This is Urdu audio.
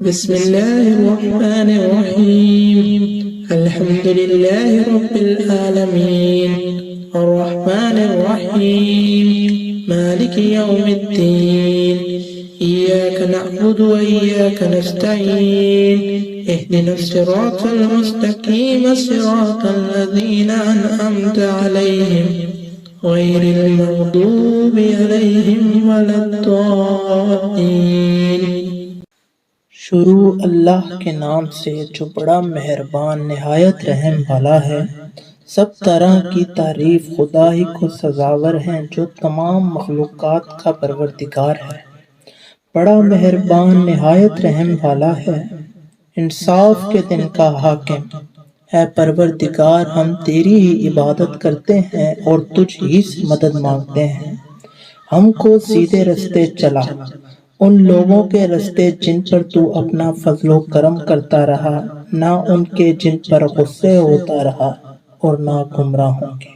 بسم الله الرحمن الرحيم الحمد لله رب العالمين الرحمن الرحيم مالك يوم الدين إياك نعبد وإياك نستعين اهدنا الصراط المستقيم صراط الذين أنعمت عليهم غير المغضوب عليهم ولا الضالين۔ شروع اللہ کے نام سے جو بڑا مہربان نہایت رحم والا ہے۔ سب طرح کی تعریف خدا ہی کو سزاور ہیں جو تمام مخلوقات کا پروردگار ہے، بڑا مہربان نہایت رحم والا ہے، انصاف کے دن کا حاکم۔ اے پروردگار، ہم تیری ہی عبادت کرتے ہیں اور تجھ ہی سے مدد مانگتے ہیں۔ ہم کو سیدھے رستے چلا، ان لوگوں کے رستے جن پر تو اپنا فضل و کرم کرتا رہا، نہ ان کے جن پر غصے ہوتا رہا اور نہ گمراہوں کے۔